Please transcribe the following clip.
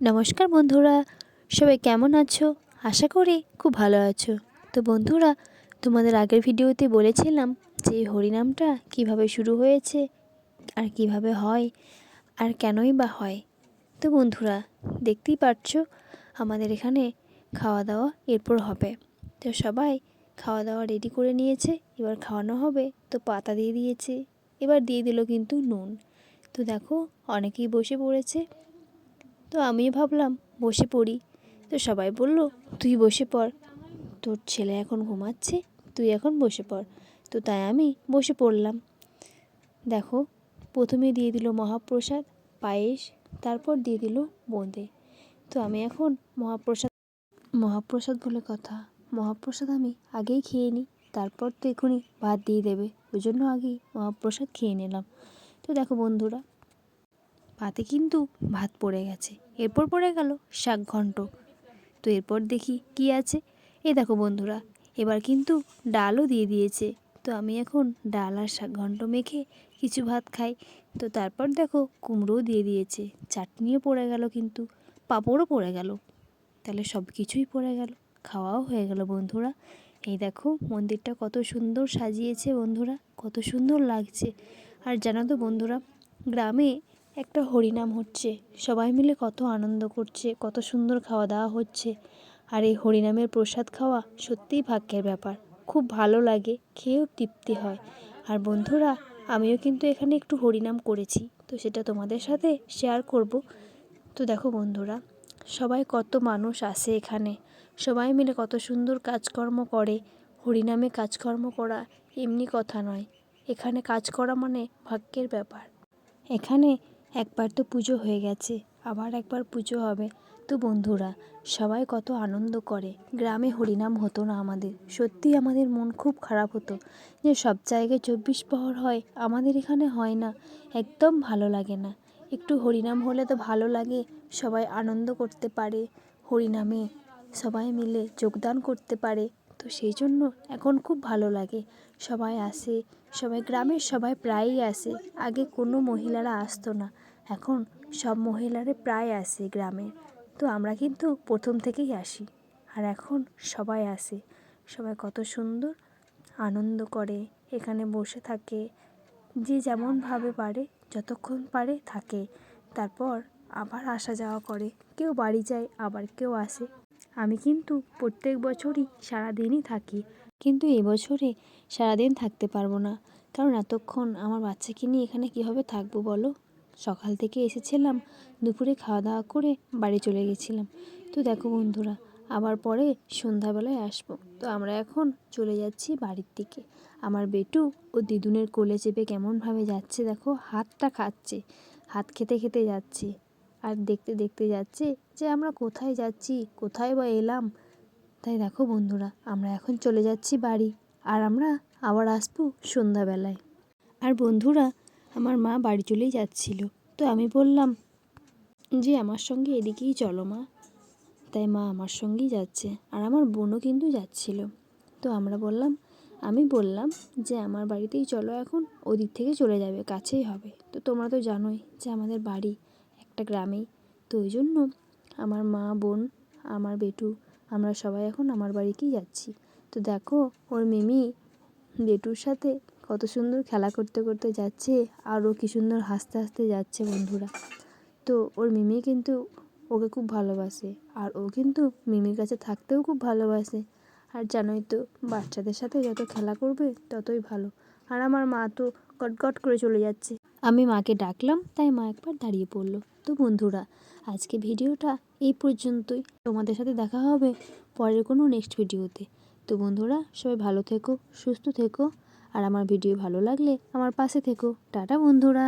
নমস্কার বন্ধুরা, সবাই কেমন আছো? আশা করি খুব ভালো আছো। তো বন্ধুরা, তোমাদের আগের ভিডিওতে বলেছিলাম যে এই হরিনামটা কিভাবে শুরু হয়েছে আর কিভাবে হয় আর কেনই বা হয়। তো বন্ধুরা, দেখতেই পাচ্ছো আমাদের এখানে খাওয়া দাওয়া এরপর হবে। তো সবাই খাওয়া দাওয়া রেডি করে নিয়েছে, এবার খাওয়ানো হবে। তো পাতা দিয়ে দিয়েছে, এবার দিয়ে দিল কিন্তু নুন। তো দেখো অনেকেই বসে পড়েছে। তো আমিও ভাবলাম বসে পড়ি। তো সবাই বলল, তুই বসে পড়, তোর ছেলে এখন ঘুমাচ্ছে, তুই এখন বসে পড়। তো তাই আমি বসে পড়লাম। দেখো প্রথমে দিয়ে দিল মহাপ্রসাদ, পায়েস, তারপর দিয়ে দিল বোঁদে। তো আমি এখন মহাপ্রসাদ বলে কথা, মহাপ্রসাদ আমি আগেই খেয়ে নিই, তারপর তো এখনই ভাত দিয়ে দেবে, ওই জন্য আগেই মহাপ্রসাদ খেয়ে নিলাম। তো দেখো বন্ধুরা, পাতে কিন্তু ভাত পড়ে গেছে, এরপর পড়ে গেল শাক ঘন্ট। তো এরপর দেখি কি আছে, এই দেখো বন্ধুরা, এবার কিন্তু ডালও দিয়ে দিয়েছে। তো আমি এখন ডাল আর শাক ঘন্ট মেখে কিছু ভাত খাই। তো তারপর দেখো কুমড়োও দিয়ে দিয়েছে, চাটনিও পড়ে গেল, কিন্তু পাঁপড়ও পড়ে গেল। তাহলে সব কিছুই পড়ে গেল, খাওয়াও হয়ে গেল বন্ধুরা। এই দেখো মন্দিরটা কত সুন্দর সাজিয়েছে বন্ধুরা, কত সুন্দর লাগছে। আর জানো তো বন্ধুরা, গ্রামে একটা হরিনাম হচ্ছে, সবাই মিলে কত আনন্দ করছে, কত সুন্দর খাওয়া দাওয়া হচ্ছে। আর এই হরিনামের প্রসাদ খাওয়া সত্যিই ভাগ্যের ব্যাপার, খুব ভালো লাগে, খেয়েও তৃপ্তি হয়। আর বন্ধুরা, আমিও কিন্তু এখানে একটু হরিনাম করেছি, তো সেটা তোমাদের সাথে শেয়ার করব। তো দেখো বন্ধুরা, সবাই কত মানুষ আসে এখানে, সবাই মিলে কত সুন্দর কাজকর্ম করে। হরিনামে কাজকর্ম করা এমনি কথা নয়, এখানে কাজ করা মানে ভাগ্যের ব্যাপার। এখানে একবার তো পুজো হয়ে গেছে, আবার একবার পুজো হবে। তো বন্ধুরা, সবাই কত আনন্দ করে। গ্রামে হরিনাম হতো না আমাদের, সত্যি আমাদের মন খুব খারাপ হতো যে সব জায়গায় 24 প্রহর হয়, আমাদের এখানে হয় না, একদম ভালো লাগে না। একটু হরিনাম হলে তো ভালো লাগে, সবাই আনন্দ করতে পারে, হরিনামে সবাই মিলে যোগদান করতে পারে। তো সেই জন্য এখন খুব ভালো লাগে, সবাই আসে, সবাই গ্রামের সবাই প্রায়ই আসে। আগে কোনো মহিলারা আসতো না, এখন সব মহিলারা প্রায় আসে গ্রামে। তো আমরা কিন্তু প্রথম থেকেই আসি, আর এখন সবাই আসে। সবাই কত সুন্দর আনন্দ করে, এখানে বসে থাকে, যে যেমনভাবে পারে যতক্ষণ পারে থাকে, তারপর আবার আসা যাওয়া করে, কেউ বাড়ি যায় আবার কেউ আসে। আমি কিন্তু প্রত্যেক বছরই সারাদিনই থাকি, কিন্তু এবছরে সারাদিন থাকতে পারবো না, কারণ এতক্ষণ আমার বাচ্চাকে নিয়ে এখানে কীভাবে থাকবো বলো। সকাল থেকে এসেছিলাম, দুপুরে খাওয়া দাওয়া করে বাড়ি চলে গেছিলাম। তো দেখো বন্ধুরা, আবার পরে সন্ধ্যাবেলায় আসবো। তো আমরা এখন চলে যাচ্ছি বাড়ির দিকে। আমার বেটু ও দিদুনের কোলে চেপে কেমনভাবে যাচ্ছে দেখো, হাতটা খাচ্ছে, হাত খেতে খেতে যাচ্ছে, আর দেখতে দেখতে যাচ্ছে যে আমরা কোথায় যাচ্ছি, কোথায় বা এলাম। তাই দেখো বন্ধুরা, আমরা এখন চলে যাচ্ছি বাড়ি, আর আমরা আবার আসবো সন্ধ্যাবেলায়। আর বন্ধুরা, আমার মা বাড়ি চলেই যাচ্ছিল, তো আমি বললাম যে আমার সঙ্গে এদিকেই চলো মা। তাই মা আমার সঙ্গেই যাচ্ছে, আর আমার বোনও কিন্তু যাচ্ছিল। তো আমি বললাম যে আমার বাড়িতেই চলো, এখন ওদিক থেকে চলে যাবে, কাছেই হবে। তো তোমরা তো জানোই যে আমাদের বাড়ি একটা গ্রামেই। তো ওই জন্য আমার মা, বোন, আমার বেটু, আমরা সবাই এখন আমার বাড়িতেই যাচ্ছি। তো দেখো ওর মিমি বেটুর সাথে কত সুন্দর খেলা করতে করতে যাচ্ছে, আর ও কী সুন্দর হাসতে হাসতে যাচ্ছে বন্ধুরা। তো ওর মিমি কিন্তু ওকে খুব ভালোবাসে, আর ও কিন্তু মিমির কাছে থাকতেও খুব ভালোবাসে। আর জানোই তো, বাচ্চাদের সাথে যত খেলা করবে ততই ভালো। আর আমার মা তো গটগট করে চলে যাচ্ছে, আমি মাকে ডাকলাম, তাই মা একবার দাঁড়িয়ে পড়লো। তো বন্ধুরা, আজকে ভিডিওটা এই পর্যন্তই, তোমাদের সাথে দেখা হবে পরের কোনো নেক্সট ভিডিওতে। তো বন্ধুরা, সবাই ভালো থেকো, সুস্থ থেকো, আর আমার ভিডিও ভালো লাগলে আমার পাশে থেকো। টাটা বন্ধুরা।